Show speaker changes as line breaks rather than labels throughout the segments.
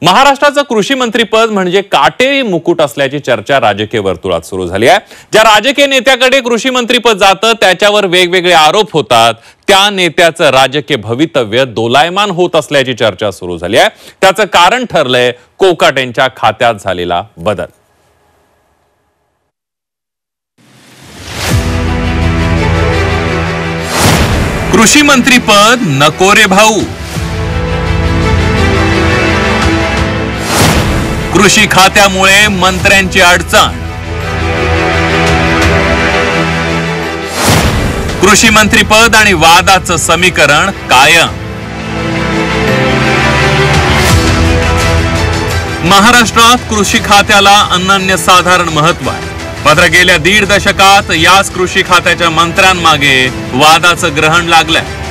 महाराष्ट्राचं कृषी मंत्रीपद म्हणजे काटेरी मुकुट असल्याची चर्चा राजकीय वर्तुळात सुरू झाली आहे। ज्या राजकीय नेत्याकडे कृषी मंत्रीपद जातं त्याच्यावर वेगवेगळे आरोप होतात। त्या नेत्याचं राजकीय भवितव्य दोलायमान होत असल्याची चर्चा सुरू झाली आहे। त्याचं कारण ठरलंय कोकाटेंच्या खात्यात झालेला बदल। कृषी मंत्रीपद नको रे भाऊ। कृषी खात्यामुळे मंत्र्यांची अडचण। कृषी मंत्रीपद आणि वादाचं समीकरण कायम। महाराष्ट्रात कृषी खात्याला अनन्यसाधारण महत्व आहे। मात्र गेल्या 1.5 दशकात याच कृषी खात्याच्या मंत्र्यांमागे वादाचं ग्रहण लागलंय।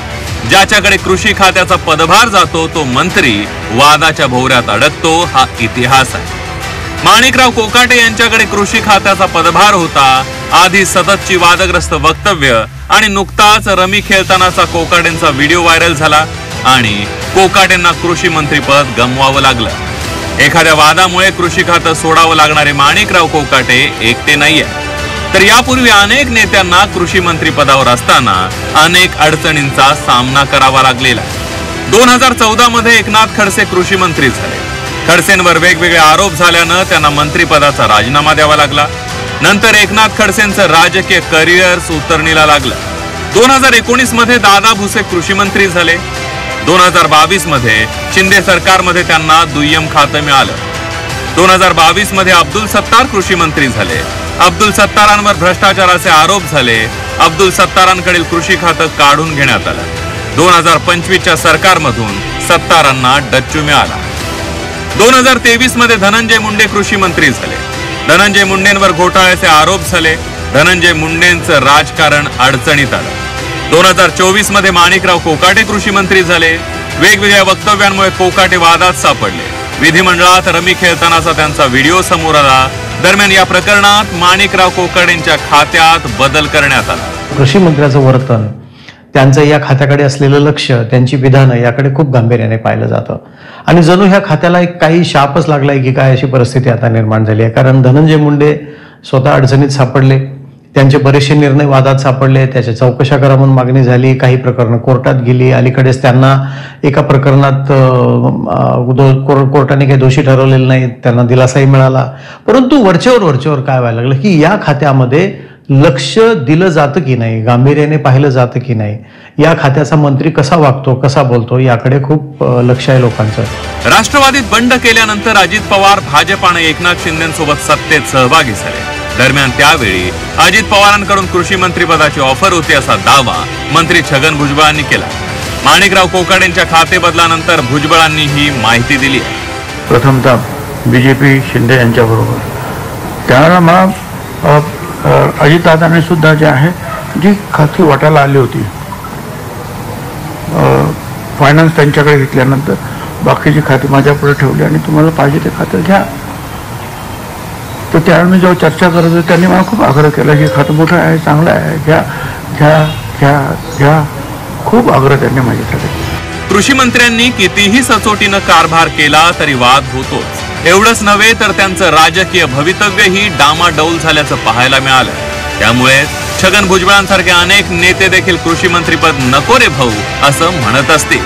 ज्याच्याकडे कृषी खात्याचा पदभार जातो तो मंत्री वादाच्या भोवऱ्यात अडकतो, हा इतिहास आहे। माणिकराव कोकाटे यांच्याकडे कृषी खात्याचा पदभार होता। आधी सततची वादग्रस्त वक्तव्य आणि नुकताच रमी खेळतानाचा कोकाटेंचा व्हिडिओ व्हायरल झाला आणि कोकाटेंना कृषी मंत्रीपद गमवावं लागलं। एखाद्या वादामुळे कृषी खातं सोडावं लागणारे माणिकराव कोकाटे एकटे नाहीये, तर यापूर्वी अनेक नेत्यांना कृषी मंत्री पदावर असताना अनेक अडचणींचा सामना करावा लागलेला। 2014 मध्ये एकनाथ खडसे कृषी मंत्री झाले। खडसेंवर वेगवेगळे आरोप झाल्यानं त्यांना मंत्रिपदाचा राजीनामा द्यावा लागला। नंतर एकनाथ खडसेंचं राजकीय करिअर उतरणीला लागलं। 2019 मध्ये दादा भुसे कृषी मंत्री झाले। 2022 मध्ये शिंदे सरकारमध्ये त्यांना दुय्यम खातं मिळालं। 2022 मध्ये अब्दुल सत्तार कृषी मंत्री झाले। अब्दुल सत्तारांवर भ्रष्टाचाराचे आरोप झाले। अब्दुल सत्तारांकडील कृषी खातं काढून घेण्यात आलं। 2025च्या सरकारमधून सत्तारांना डच्चू मिळाला। 2023 मध्ये धनंजय मुंडे कृषी मंत्री झाले। धनंजय मुंडेंवर घोटाळ्याचे आरोप झाले। धनंजय मुंडेंचं राजकारण अडचणीत आलं। 2024 मध्ये माणिकराव कोकाटे कृषी मंत्री झाले। वेगवेगळ्या वक्तव्यांमुळे कोकाटे वादात सापडले। विधिमंडळात रमी खेळतानाचा त्यांचा व्हिडिओ समोर आला। दरम्यान या प्रकरणात माणिकराव कोकाटेंच्या खात्यात बदल करण्यात आला।
कृषी मंत्र्याचं वर्तन, त्यांचं या खात्याकडे असलेलं लक्ष, त्यांची विधानं याकडे खूप गांभीर्याने पाहिलं जातं आणि जणू ह्या खात्याला एक काही शापच लागलाय की काय अशी परिस्थिती आता निर्माण झाली आहे। कारण धनंजय मुंडे स्वतः अडचणीत सापडले, त्यांचे बरेचसे निर्णय वादात सापडले, त्याच्या चौकशा करा म्हणून मागणी झाली, काही प्रकरणं कोर्टात गेली। अलीकडेच त्यांना एका प्रकरणात कोर्टाने काही दोषी ठरवलेले नाही, त्यांना दिलासाही मिळाला। परंतु वरचेवर काय व्हायला लागलं की या खात्यामध्ये लक्ष दिलं जातं की नाही, गांभीर्याने पाहिलं जातं की नाही, या खात्याचा मंत्री कसा वागतो, कसा बोलतो याकडे खूप लक्ष आहे लोकांचं।
राष्ट्रवादीत बंड केल्यानंतर अजित पवार भाजपाने एकनाथ शिंदेसोबत सत्तेत सहभागी झाले। दरम्यान त्यावेळी अजित पवारांकडून कृषी मंत्रीपदाची ऑफर होती असा दावा मंत्री छगन भुजबळांनी केला। माणिकराव कोकाटेंच्या खाते बदलानंतर भुजबळांनी ही माहिती दिली आहे।
प्रथमतः बीजेपी शिंदे यांच्याबरोबर त्यावेळेला मला अजितदादांनी सुद्धा जे आहे जी खाती वाटायला आली होती, फायनान्स त्यांच्याकडे घेतल्यानंतर बाकीची खाती माझ्यापुढे ठेवली आणि तुम्हाला पाहिजे ते खातं घ्या। तर त्यावेळी मी जेव्हा चर्चा करत होतो त्यांनी मला खूप आग्रह केला की खातं मोठं आहे, चांगलं आहे, घ्या घ्या घ्या घ्या, खूप आग्रह त्यांनी माझ्यासाठी।
कृषी मंत्र्यांनी कितीही सचोटीनं कारभार केला तरी वाद होतोच। एवढंच नव्हे तर त्यांचं राजकीय भवितव्यही डामाडौल झाल्याचं पाहायला मिळालं। त्यामुळे छगन भुजबळांसारखे अनेक नेते देखील कृषी मंत्रीपद नको रे भाऊ असं म्हणत असतील।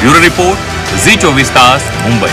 ब्युरो रिपोर्ट, झी 24 तास, मुंबई।